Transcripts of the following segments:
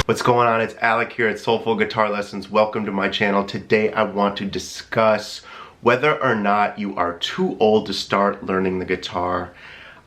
What's going on? It's Alec here at Soulful Guitar Lessons. Welcome to my channel. Today I want to discuss whether or not you are too old to start learning the guitar.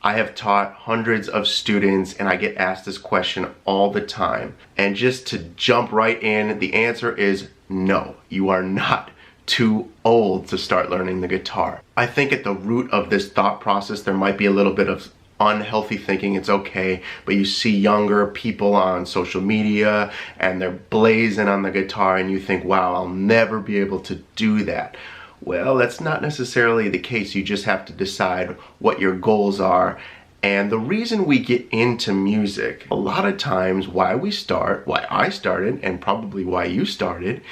I have taught hundreds of students and I get asked this question all the time. And just to jump right in, the answer is no, you are not too old to start learning the guitar. I think at the root of this thought process there might be a little bit of unhealthy thinking. It's okay, but you see younger people on social media and they're blazing on the guitar and you think, wow, I'll never be able to do that. Well, that's not necessarily the case. You just have to decide what your goals are. And the reason we get into music, a lot of times why I started, and probably why you started,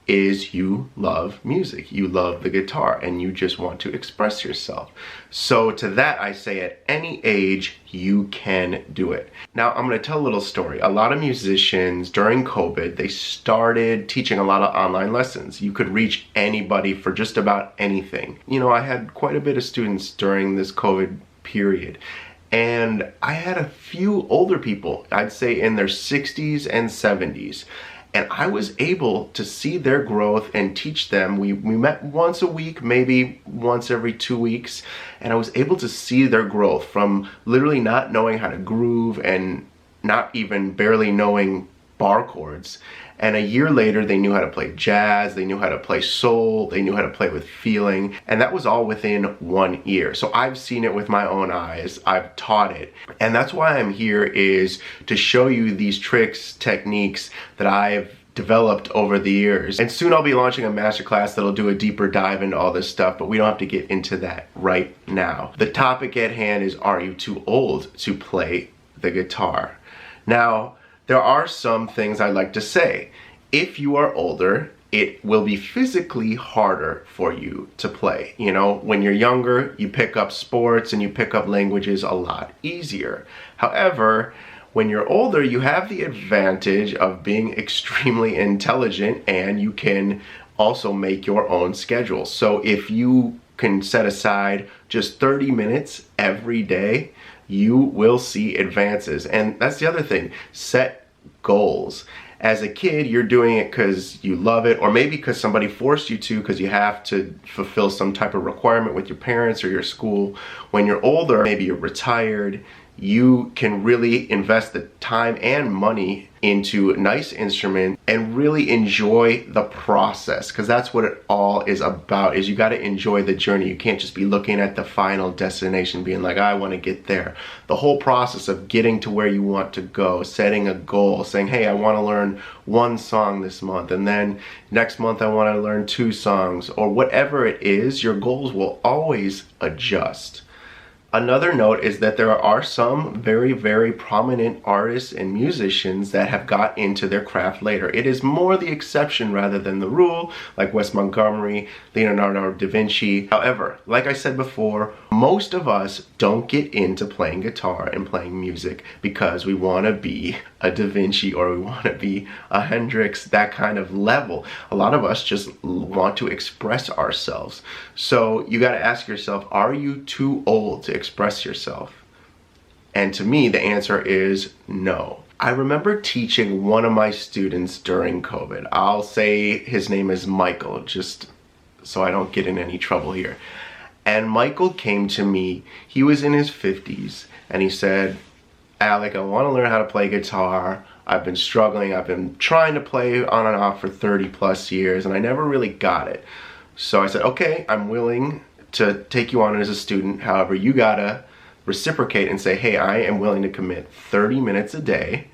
is you love music, you love the guitar, and you just want to express yourself. So to that I say at any age, you can do it. Now I'm gonna tell a little story. A lot of musicians during COVID, they started teaching a lot of online lessons. You could reach anybody for just about anything. You know, I had quite a bit of students during this COVID period. And I had a few older people, I'd say in their 60s and 70s. And I was able to see their growth and teach them. We met once a week, maybe once every 2 weeks, and I was able to see their growth from literally not knowing how to groove and not even barely knowing bar chords. And a year later, they knew how to play jazz, they knew how to play soul, they knew how to play with feeling, and that was all within 1 year. So I've seen it with my own eyes, I've taught it. And that's why I'm here, is to show you these tricks, techniques that I've developed over the years. And soon I'll be launching a masterclass that'll do a deeper dive into all this stuff, but we don't have to get into that right now. The topic at hand is, are you too old to play the guitar? Now, there are some things I'd like to say. If you are older, it will be physically harder for you to play. You know, when you're younger, you pick up sports and you pick up languages a lot easier. However, when you're older, you have the advantage of being extremely intelligent and you can also make your own schedule. So if you can set aside just 30 minutes every day, you will see advances. And that's the other thing, set goals. As a kid, you're doing it because you love it, or maybe because somebody forced you to, because you have to fulfill some type of requirement with your parents or your school. When you're older, maybe you're retired, you can really invest the time and money into a nice instrument and really enjoy the process, because that's what it all is about, is you got to enjoy the journey. You can't just be looking at the final destination being like, I want to get there. The whole process of getting to where you want to go, setting a goal, saying, hey, I want to learn 1 song this month, and then next month I want to learn 2 songs, or whatever it is, your goals will always adjust. Another note is that there are some very, very prominent artists and musicians that have got into their craft later. It is more the exception rather than the rule, like Wes Montgomery, Leonardo da Vinci. However, like I said before, most of us don't get into playing guitar and playing music because we want to be a Da Vinci or we want to be a Hendrix, that kind of level. A lot of us just want to express ourselves. So you got to ask yourself, are you too old to express yourself? And to me, the answer is no. I remember teaching one of my students during COVID. I'll say his name is Michael, just so I don't get in any trouble here. And Michael came to me, he was in his 50s, and he said, Alec, I want to learn how to play guitar. I've been struggling. I've been trying to play on and off for 30 plus years, and I never really got it. So I said, okay, I'm willing to take you on as a student. However, you gotta reciprocate and say, hey, I am willing to commit 30 minutes a day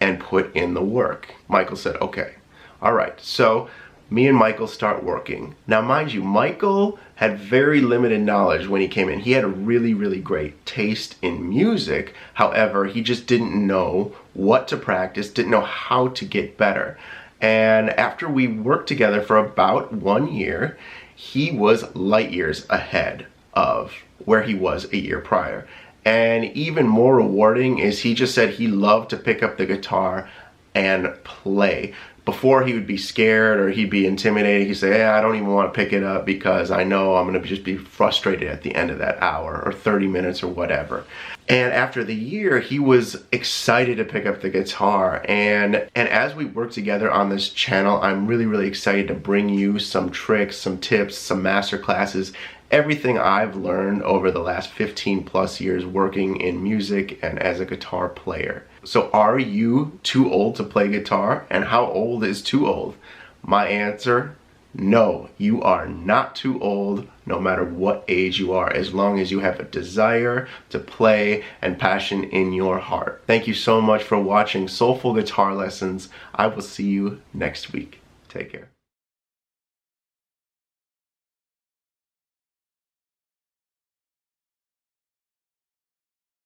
and put in the work. Michael said, okay. All right, so me and Michael start working. Now, mind you, Michael had very limited knowledge when he came in. He had a really, really great taste in music. However, he just didn't know what to practice, didn't know how to get better. And after we worked together for about 1 year, he was light years ahead of where he was a year prior. And even more rewarding is he just said he loved to pick up the guitar and play. before he would be scared or he'd be intimidated. He'd say, hey, I don't even want to pick it up because I know I'm going to just be frustrated at the end of that hour or 30 minutes or whatever. And after the year, he was excited to pick up the guitar. And as we work together on this channel, I'm really excited to bring you some tricks, some tips, some master classes, everything I've learned over the last 15 plus years working in music and as a guitar player. So are you too old to play guitar? And how old is too old? My answer, no, you are not too old, no matter what age you are, as long as you have a desire to play and passion in your heart. Thank you so much for watching Soulful Guitar Lessons. I will see you next week. Take care.